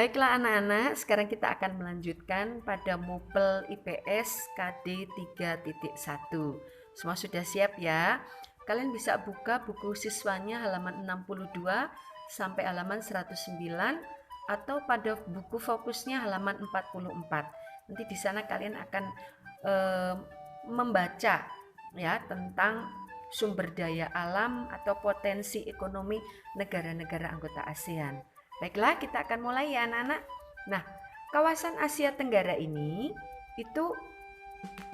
Baiklah anak-anak, sekarang kita akan melanjutkan pada Mupel IPS KD 3.1. Semua sudah siap ya? Kalian bisa buka buku siswanya halaman 62 sampai halaman 109 atau pada buku fokusnya halaman 44. Nanti di sana kalian akan membaca ya tentang sumber daya alam atau potensi ekonomi negara-negara anggota ASEAN. Baiklah, kita akan mulai ya anak-anak. Nah, kawasan Asia Tenggara ini itu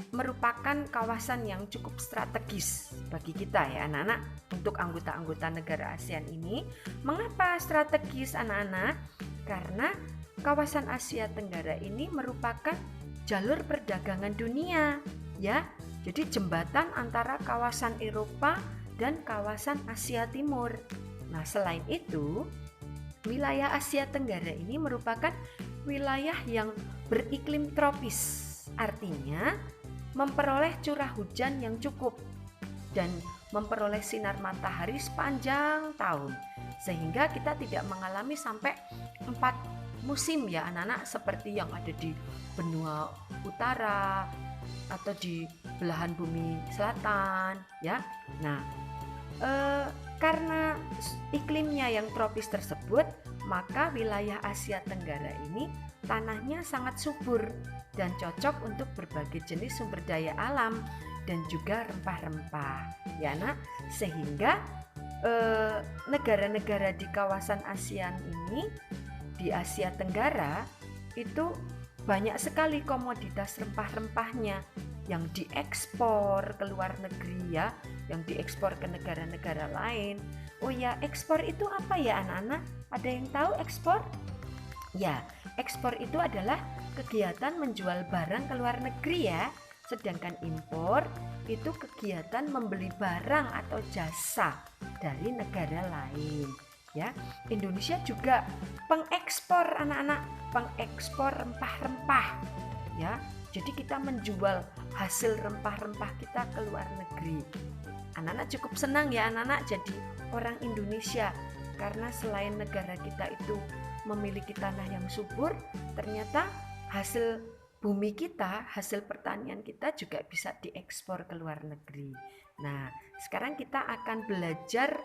merupakan kawasan yang cukup strategis bagi kita ya anak-anak untuk anggota-anggota negara ASEAN ini. Mengapa strategis anak-anak? Karena kawasan Asia Tenggara ini merupakan jalur perdagangan dunia ya. Jadi jembatan antara kawasan Eropa dan kawasan Asia Timur. Nah, selain itu, wilayah Asia Tenggara ini merupakan wilayah yang beriklim tropis, artinya memperoleh curah hujan yang cukup dan memperoleh sinar matahari sepanjang tahun, sehingga kita tidak mengalami sampai 4 musim ya anak-anak seperti yang ada di benua utara atau di belahan bumi selatan ya. Nah, karena iklimnya yang tropis tersebut, maka wilayah Asia Tenggara ini tanahnya sangat subur dan cocok untuk berbagai jenis sumber daya alam dan juga rempah-rempah ya nak, sehingga negara-negara di kawasan ASEAN ini, di Asia Tenggara itu banyak sekali komoditas rempah-rempahnya yang diekspor ke luar negeri ya, yang diekspor ke negara-negara lain. Oh ya, ekspor itu apa ya anak-anak? Ada yang tahu ekspor? Ya, ekspor itu adalah kegiatan menjual barang ke luar negeri ya. Sedangkan impor itu kegiatan membeli barang atau jasa dari negara lain. Ya, Indonesia juga pengekspor anak-anak, pengekspor rempah-rempah. Ya, jadi kita menjual hasil rempah-rempah kita ke luar negeri. Anak-anak cukup senang ya anak-anak jadi orang Indonesia, karena selain negara kita itu memiliki tanah yang subur, ternyata hasil bumi kita, hasil pertanian kita juga bisa diekspor ke luar negeri. Nah, sekarang kita akan belajar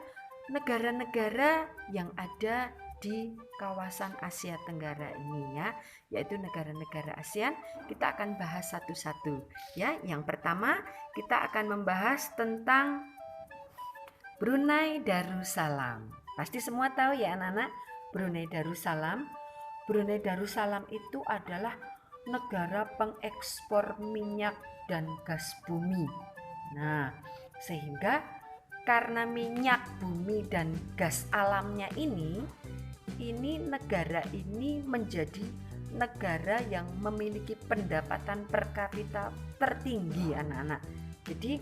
negara-negara yang ada di kawasan Asia Tenggara ini ya, yaitu negara-negara ASEAN. Kita akan bahas satu-satu ya. Yang pertama kita akan membahas tentang Brunei Darussalam. Pasti semua tahu ya anak-anak, Brunei Darussalam. Brunei Darussalam itu adalah negara pengekspor minyak dan gas bumi. Nah, sehingga karena minyak bumi dan gas alamnya ini negara ini menjadi negara yang memiliki pendapatan per kapita tertinggi anak-anak. Jadi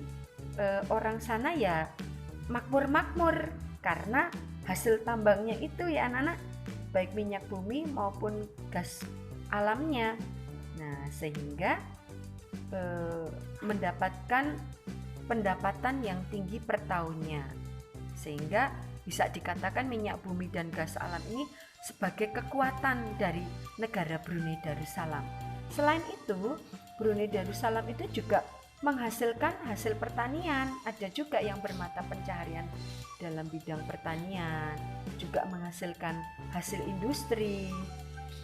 orang sana ya makmur-makmur karena hasil tambangnya itu ya anak-anak, baik minyak bumi maupun gas alamnya. Nah, sehingga mendapatkan pendapatan yang tinggi per tahunnya, sehingga bisa dikatakan minyak bumi dan gas alam ini sebagai kekuatan dari negara Brunei Darussalam. Selain itu, Brunei Darussalam itu juga menghasilkan hasil pertanian. Ada juga yang bermata pencaharian dalam bidang pertanian, juga menghasilkan hasil industri,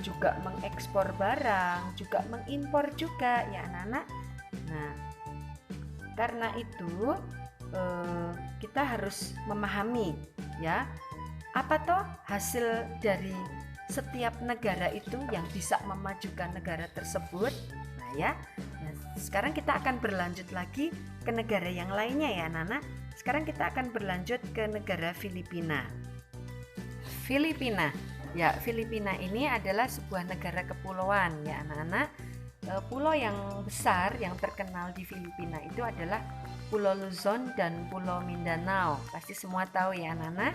juga mengekspor barang, juga mengimpor juga ya anak-anak. Nah, karena itu kita harus memahami ya, apa toh hasil dari setiap negara itu yang bisa memajukan negara tersebut. Nah ya, sekarang kita akan berlanjut lagi ke negara yang lainnya ya anak-anak. Sekarang kita akan berlanjut ke negara Filipina. Filipina ya, Filipina ini adalah sebuah negara kepulauan ya anak-anak. Pulau yang besar yang terkenal di Filipina itu adalah Pulau Luzon dan Pulau Mindanao. Pasti semua tahu ya anak-anak.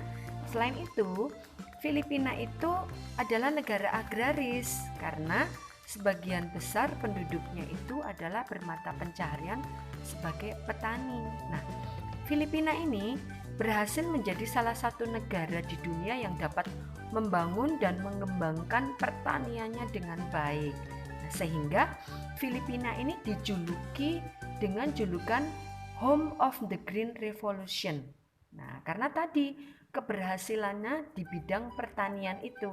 Selain itu, Filipina itu adalah negara agraris karena sebagian besar penduduknya itu adalah bermata pencaharian sebagai petani. Nah, Filipina ini berhasil menjadi salah satu negara di dunia yang dapat membangun dan mengembangkan pertaniannya dengan baik. Nah, sehingga Filipina ini dijuluki dengan julukan Home of the Green Revolution. Nah, karena tadi keberhasilannya di bidang pertanian itu.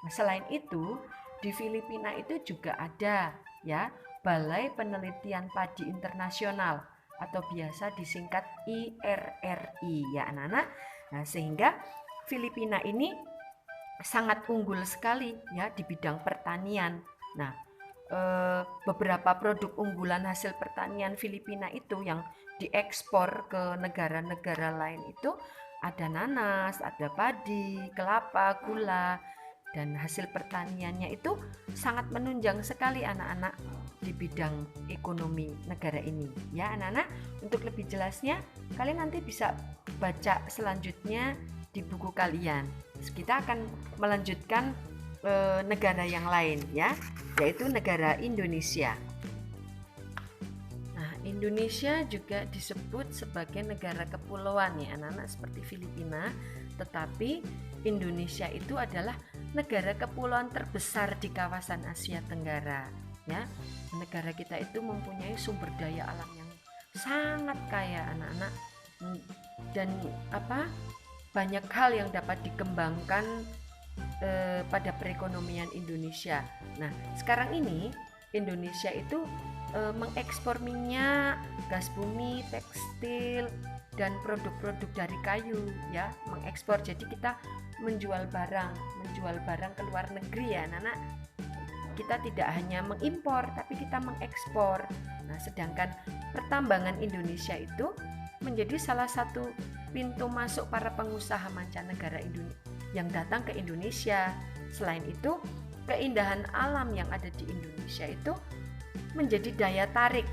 Nah, selain itu, di Filipina itu juga ada ya Balai Penelitian Padi Internasional atau biasa disingkat IRRI ya anak-anak. Nah, sehingga Filipina ini sangat unggul sekali ya di bidang pertanian. Nah, beberapa produk unggulan hasil pertanian Filipina itu yang diekspor ke negara-negara lain itu ada nanas, ada padi, kelapa, gula, dan hasil pertaniannya itu sangat menunjang sekali anak-anak di bidang ekonomi negara ini ya anak-anak. Untuk lebih jelasnya kalian nanti bisa baca selanjutnya di buku kalian. Kita akan melanjutkan negara yang lain ya, yaitu negara Indonesia. Nah, Indonesia juga disebut sebagai negara kepulauan ya anak-anak seperti Filipina, tetapi Indonesia itu adalah negara kepulauan terbesar di kawasan Asia Tenggara ya. Negara kita itu mempunyai sumber daya alam yang sangat kaya anak-anak, dan banyak hal yang dapat dikembangkan pada perekonomian Indonesia. Nah, sekarang ini Indonesia itu mengekspor minyak, gas bumi, tekstil, dan produk-produk dari kayu ya, mengekspor. Jadi kita menjual barang ke luar negeri ya anak-anak. Kita tidak hanya mengimpor tapi kita mengekspor. Nah, sedangkan pertambangan Indonesia itu menjadi salah satu pintu masuk para pengusaha mancanegara yang datang ke Indonesia. Selain itu, keindahan alam yang ada di Indonesia itu menjadi daya tarik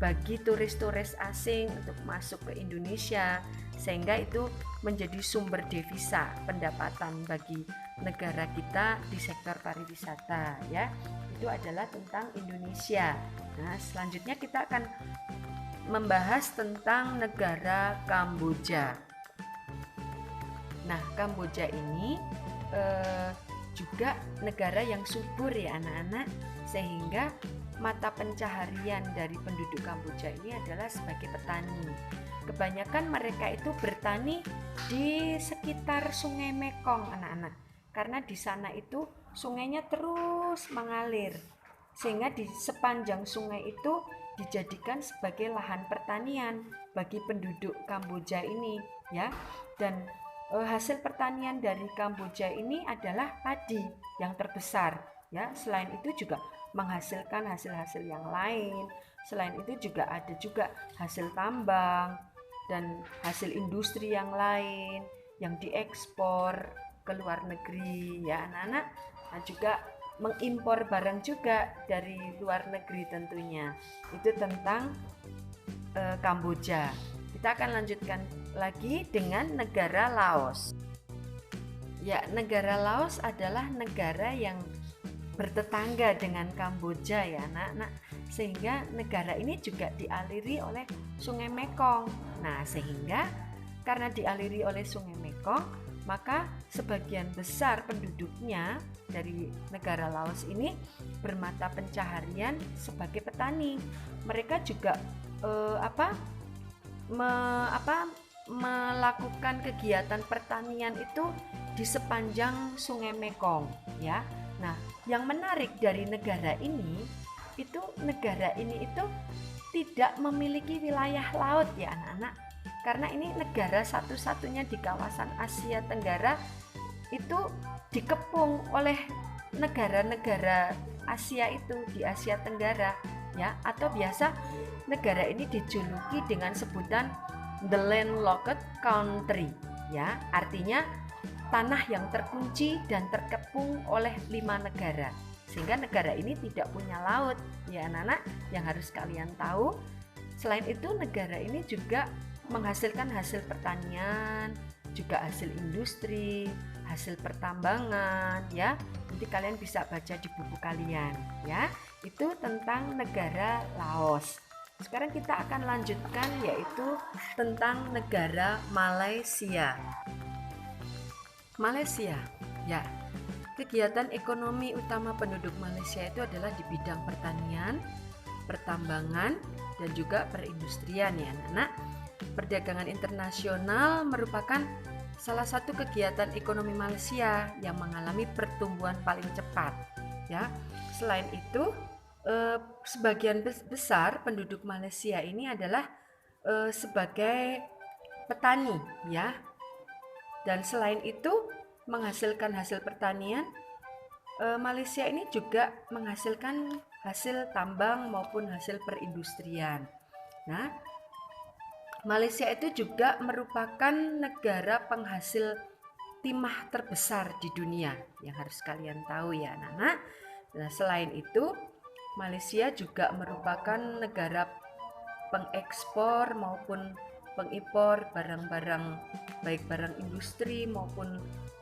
bagi turis-turis asing untuk masuk ke Indonesia, sehingga itu menjadi sumber devisa pendapatan bagi negara kita di sektor pariwisata ya. Itu adalah tentang Indonesia. Nah, selanjutnya kita akan membahas tentang negara Kamboja. Nah, Kamboja ini juga negara yang subur ya anak-anak, sehingga mata pencaharian dari penduduk Kamboja ini adalah sebagai petani. Kebanyakan mereka itu bertani di sekitar Sungai Mekong anak-anak, karena di sana itu sungainya terus mengalir, sehingga di sepanjang sungai itu dijadikan sebagai lahan pertanian bagi penduduk Kamboja ini ya. Dan hasil pertanian dari Kamboja ini adalah padi yang terbesar ya. Selain itu juga menghasilkan hasil-hasil yang lain. Selain itu juga ada juga hasil tambang dan hasil industri yang lain yang diekspor ke luar negeri ya anak-anak. Nah, juga mengimpor barang juga dari luar negeri tentunya. Itu tentang Kamboja. Kita akan lanjutkan lagi dengan negara Laos. Ya, negara Laos adalah negara yang bertetangga dengan Kamboja ya anak-anak, sehingga negara ini juga dialiri oleh Sungai Mekong. Nah, sehingga karena dialiri oleh Sungai Mekong, maka sebagian besar penduduknya dari negara Laos ini bermata pencaharian sebagai petani. Mereka juga melakukan kegiatan pertanian itu di sepanjang Sungai Mekong ya. Nah, yang menarik dari negara ini itu tidak memiliki wilayah laut ya anak-anak, karena ini negara satu-satunya di kawasan Asia Tenggara itu dikepung oleh negara-negara Asia itu di Asia Tenggara ya, atau biasa negara ini dijuluki dengan sebutan the landlocked country ya, artinya tanah yang terkunci dan terkepung oleh 5 negara, sehingga negara ini tidak punya laut ya anak-anak, yang harus kalian tahu. Selain itu negara ini juga menghasilkan hasil pertanian, juga hasil industri, hasil pertambangan ya. Nanti kalian bisa baca di buku kalian ya. Itu tentang negara Laos. Sekarang kita akan lanjutkan yaitu tentang negara Malaysia. Malaysia ya, kegiatan ekonomi utama penduduk Malaysia itu adalah di bidang pertanian, pertambangan, dan juga perindustrian ya anak-anak. Perdagangan internasional merupakan salah satu kegiatan ekonomi Malaysia yang mengalami pertumbuhan paling cepat ya. Selain itu, sebagian besar penduduk Malaysia ini adalah sebagai petani ya. Dan selain itu, menghasilkan hasil pertanian, Malaysia ini juga menghasilkan hasil tambang maupun hasil perindustrian. Nah, Malaysia itu juga merupakan negara penghasil timah terbesar di dunia yang harus kalian tahu ya anak-anak. Nah, selain itu, Malaysia juga merupakan negara pengekspor maupun pengimpor barang-barang, baik barang industri maupun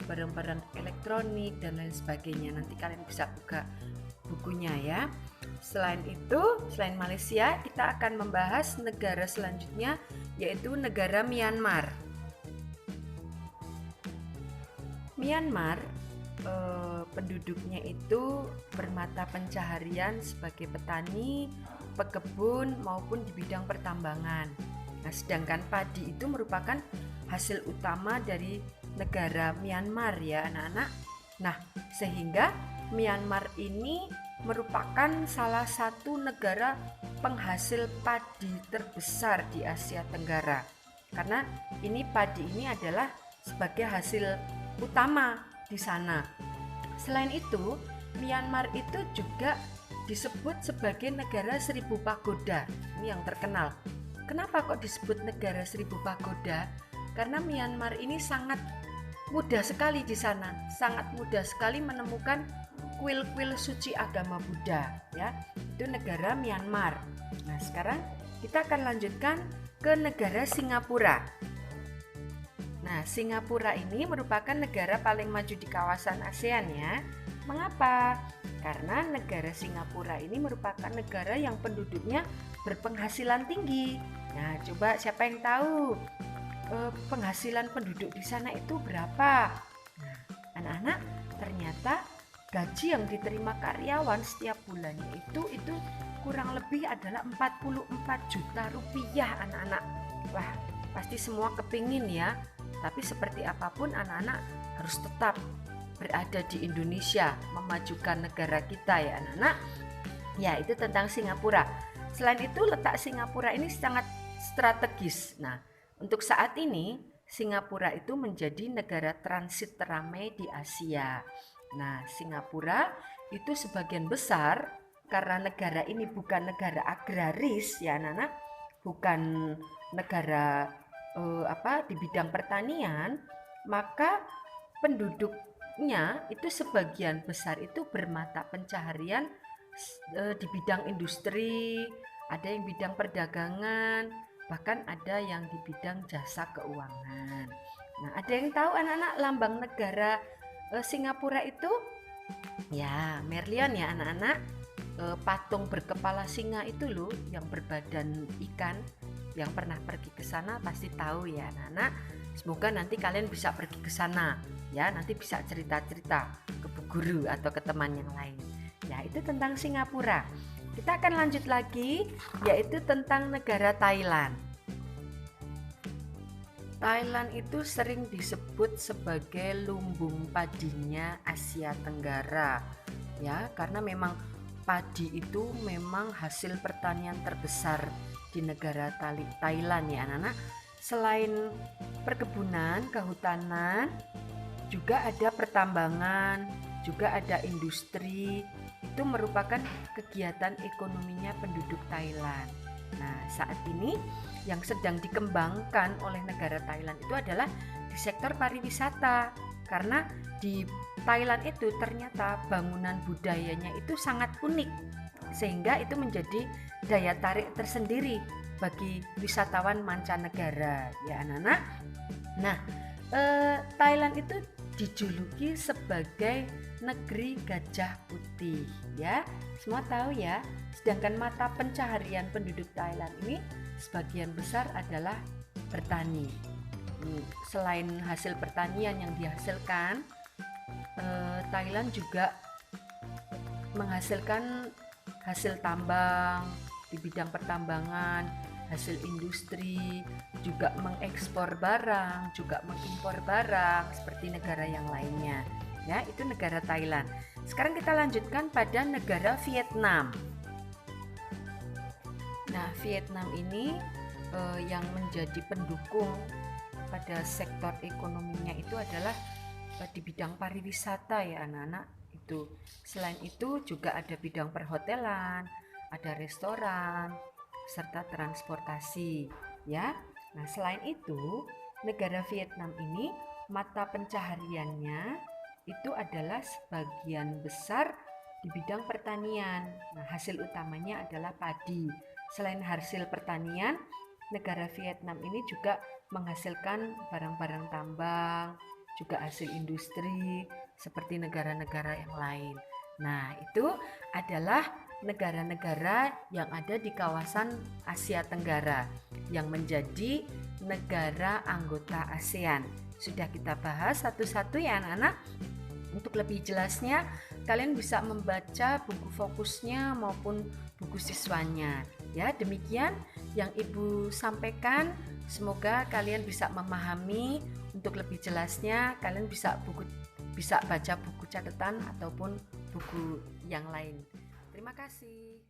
barang-barang elektronik dan lain sebagainya. Nanti kalian bisa buka bukunya ya. Selain itu, selain Malaysia, kita akan membahas negara selanjutnya, yaitu negara Myanmar. Myanmar, penduduknya itu bermata pencaharian sebagai petani, pekebun maupun di bidang pertambangan. Nah, sedangkan padi itu merupakan hasil utama dari negara Myanmar ya anak-anak. Nah, sehingga Myanmar ini merupakan salah satu negara penghasil padi terbesar di Asia Tenggara. Karena ini padi ini adalah sebagai hasil utama di sana. Selain itu, Myanmar itu juga disebut sebagai negara 1000 pagoda. Ini yang terkenal. Kenapa kok disebut negara 1000 pagoda? Karena Myanmar ini sangat mudah sekali di sana, sangat mudah sekali menemukan kuil-kuil suci agama Buddha ya. Itu negara Myanmar. Nah, sekarang kita akan lanjutkan ke negara Singapura. Nah, Singapura ini merupakan negara paling maju di kawasan ASEAN ya. Mengapa? Karena negara Singapura ini merupakan negara yang penduduknya berpenghasilan tinggi. Nah, coba siapa yang tahu penghasilan penduduk di sana itu berapa? Nah, anak-anak, ternyata gaji yang diterima karyawan setiap bulannya itu kurang lebih adalah 44 juta rupiah anak-anak. Wah, pasti semua kepingin ya. Tapi seperti apapun anak-anak harus tetap berada di Indonesia, memajukan negara kita ya anak-anak. Ya, itu tentang Singapura. Selain itu, letak Singapura ini sangat strategis. Nah, untuk saat ini Singapura itu menjadi negara transit teramai di Asia. Nah, Singapura itu sebagian besar karena negara ini bukan negara agraris ya anak-anak, bukan negara di bidang pertanian, maka penduduknya itu sebagian besar itu bermata pencaharian di bidang industri, ada yang bidang perdagangan, bahkan ada yang di bidang jasa keuangan. Nah, ada yang tahu anak-anak lambang negara Singapura itu? Ya, Merlion ya anak-anak. Patung berkepala singa itu loh, yang berbadan ikan. Yang pernah pergi ke sana pasti tahu ya anak-anak. Semoga nanti kalian bisa pergi ke sana ya, nanti bisa cerita-cerita ke bu guru atau ke teman yang lain. Ya, itu tentang Singapura. Kita akan lanjut lagi, yaitu tentang negara Thailand. Thailand itu sering disebut sebagai lumbung padinya Asia Tenggara ya, karena memang padi itu memang hasil pertanian terbesar di negara Thailand ya anak-anak. Selain perkebunan, kehutanan, juga ada pertambangan, juga ada industri. Itu merupakan kegiatan ekonominya penduduk Thailand. Nah, saat ini yang sedang dikembangkan oleh negara Thailand itu adalah di sektor pariwisata. Karena di Thailand itu ternyata bangunan budayanya itu sangat unik, sehingga itu menjadi daya tarik tersendiri bagi wisatawan mancanegara ya anak-anak. Nah, Thailand itu dijuluki sebagai negeri gajah putih ya, semua tahu ya. Sedangkan mata pencaharian penduduk Thailand ini sebagian besar adalah bertani. Selain hasil pertanian yang dihasilkan, Thailand juga menghasilkan hasil tambang di bidang pertambangan, hasil industri, juga mengekspor barang, juga mengimpor barang seperti negara yang lainnya. Ya, itu negara Thailand. Sekarang kita lanjutkan pada negara Vietnam. Nah, Vietnam ini yang menjadi pendukung pada sektor ekonominya itu adalah di bidang pariwisata ya anak-anak itu. Selain itu juga ada bidang perhotelan, ada restoran, serta transportasi ya. Nah, selain itu negara Vietnam ini mata pencahariannya itu adalah sebagian besar di bidang pertanian. Nah, hasil utamanya adalah padi. Selain hasil pertanian, negara Vietnam ini juga menghasilkan barang-barang tambang, juga hasil industri seperti negara-negara yang lain. Nah, itu adalah negara-negara yang ada di kawasan Asia Tenggara yang menjadi negara anggota ASEAN. Sudah kita bahas satu-satu ya anak-anak. Untuk lebih jelasnya, kalian bisa membaca buku fokusnya maupun buku siswanya. Ya, demikian yang Ibu sampaikan. Semoga kalian bisa memahami. Untuk lebih jelasnya, kalian bisa baca buku catatan ataupun buku yang lain. Terima kasih.